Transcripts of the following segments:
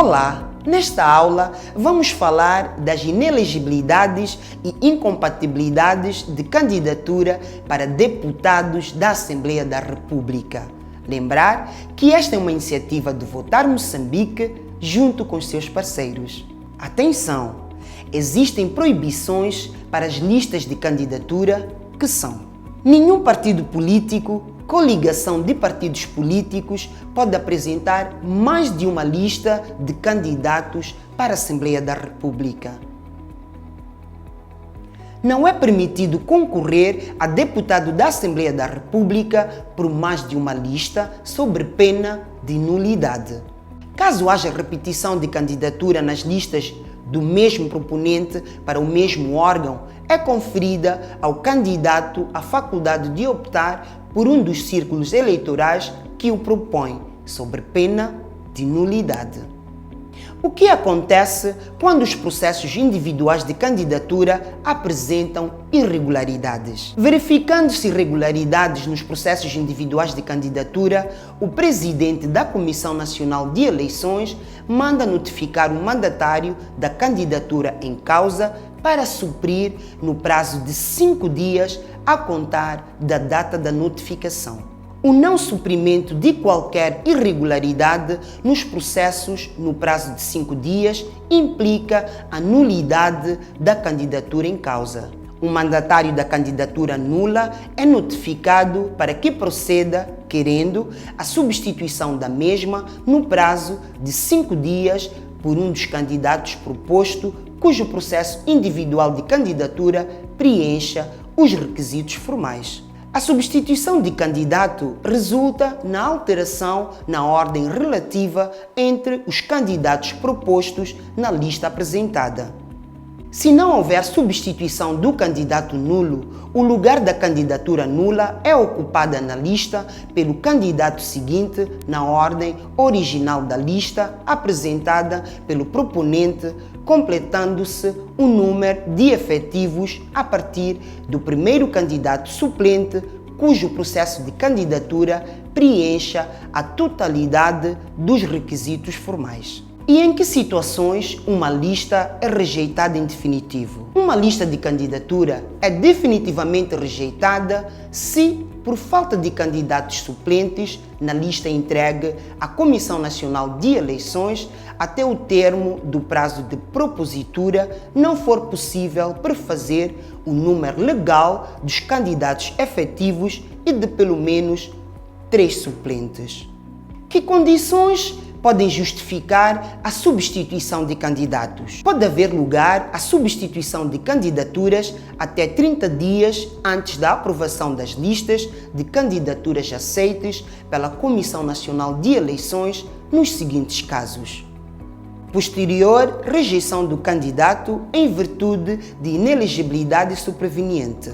Olá! Nesta aula vamos falar das inelegibilidades e incompatibilidades de candidatura para deputados da Assembleia da República. Lembrar que esta é uma iniciativa de Votar Moçambique junto com os seus parceiros. Atenção! Existem proibições para as listas de candidatura que são: nenhum partido político, coligação de partidos políticos pode apresentar mais de uma lista de candidatos para a Assembleia da República. Não é permitido concorrer a deputado da Assembleia da República por mais de uma lista, sob pena de nulidade. Caso haja repetição de candidatura nas listas do mesmo proponente para o mesmo órgão, é conferida ao candidato a faculdade de optar por um dos círculos eleitorais que o propõe, sob pena de nulidade. O que acontece quando os processos individuais de candidatura apresentam irregularidades? Verificando-se irregularidades nos processos individuais de candidatura, o presidente da Comissão Nacional de Eleições manda notificar o mandatário da candidatura em causa para suprir no prazo de 5 dias a contar da data da notificação. O não suprimento de qualquer irregularidade nos processos no prazo de 5 dias implica a nulidade da candidatura em causa. O mandatário da candidatura nula é notificado para que proceda, querendo, a substituição da mesma no prazo de 5 dias por um dos candidatos proposto cujo processo individual de candidatura preencha os requisitos formais. A substituição de candidato resulta na alteração na ordem relativa entre os candidatos propostos na lista apresentada. Se não houver substituição do candidato nulo, o lugar da candidatura nula é ocupada na lista pelo candidato seguinte na ordem original da lista apresentada pelo proponente, completando-se o número de efetivos a partir do primeiro candidato suplente cujo processo de candidatura preencha a totalidade dos requisitos formais. E em que situações uma lista é rejeitada em definitivo? Uma lista de candidatura é definitivamente rejeitada se, por falta de candidatos suplentes na lista entregue à Comissão Nacional de Eleições, até o termo do prazo de propositura, não for possível prefazer o número legal dos candidatos efetivos e de pelo menos 3 suplentes. Que condições podem justificar a substituição de candidatos? Pode haver lugar à substituição de candidaturas até 30 dias antes da aprovação das listas de candidaturas aceites pela Comissão Nacional de Eleições nos seguintes casos: posterior rejeição do candidato em virtude de inelegibilidade sobreveniente,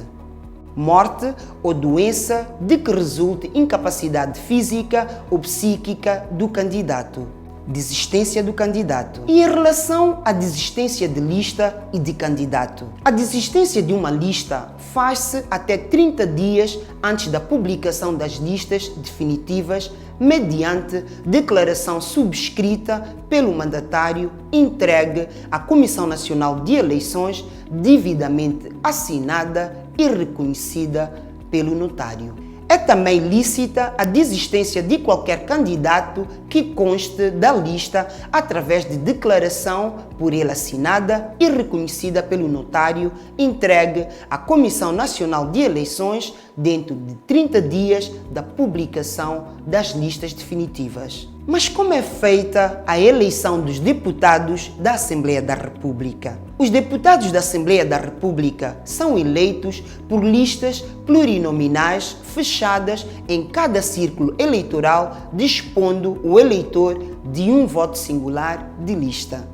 morte ou doença de que resulte incapacidade física ou psíquica do candidato, desistência do candidato. E em relação à desistência de lista e de candidato, a desistência de uma lista faz-se até 30 dias antes da publicação das listas definitivas, mediante declaração subscrita pelo mandatário entregue à Comissão Nacional de Eleições, devidamente assinada e reconhecida pelo notário. É também lícita a desistência de qualquer candidato que conste da lista através de declaração por ele assinada e reconhecida pelo notário entregue à Comissão Nacional de Eleições dentro de 30 dias da publicação das listas definitivas. Mas como é feita a eleição dos deputados da Assembleia da República? Os deputados da Assembleia da República são eleitos por listas plurinominais fechadas em cada círculo eleitoral, dispondo o eleitor de um voto singular de lista.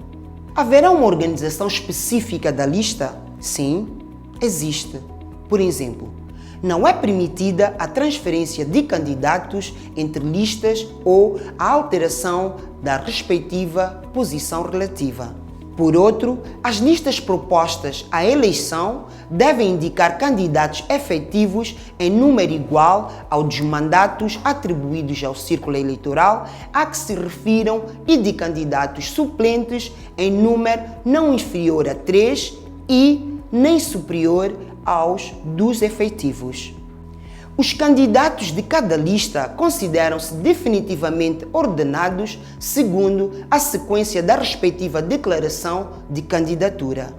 Haverá uma organização específica da lista? Sim, existe. Por exemplo, não é permitida a transferência de candidatos entre listas ou a alteração da respectiva posição relativa. Por outro, as listas propostas à eleição devem indicar candidatos efetivos em número igual ao dos mandatos atribuídos ao círculo eleitoral a que se refiram e de candidatos suplentes em número não inferior a 3 e nem superior aos dos efetivos. Os candidatos de cada lista consideram-se definitivamente ordenados segundo a sequência da respectiva declaração de candidatura.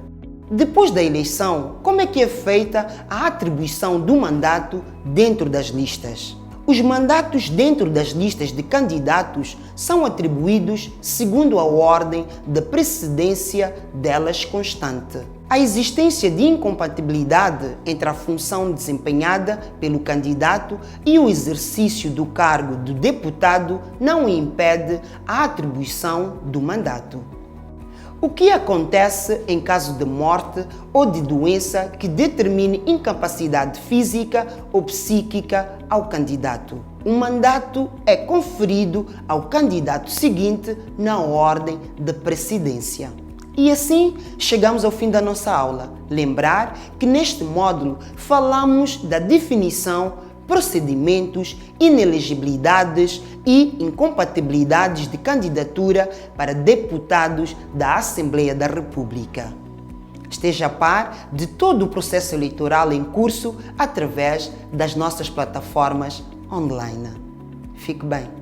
Depois da eleição, como é que é feita a atribuição do mandato dentro das listas? Os mandatos dentro das listas de candidatos são atribuídos segundo a ordem de precedência delas constante. A existência de incompatibilidade entre a função desempenhada pelo candidato e o exercício do cargo de deputado não impede a atribuição do mandato. O que acontece em caso de morte ou de doença que determine incapacidade física ou psíquica ao candidato? O mandato é conferido ao candidato seguinte na ordem de precedência. E assim chegamos ao fim da nossa aula. Lembrar que neste módulo falamos da definição, procedimentos, inelegibilidades e incompatibilidades de candidatura para deputados da Assembleia da República. Esteja a par de todo o processo eleitoral em curso através das nossas plataformas online. Fique bem.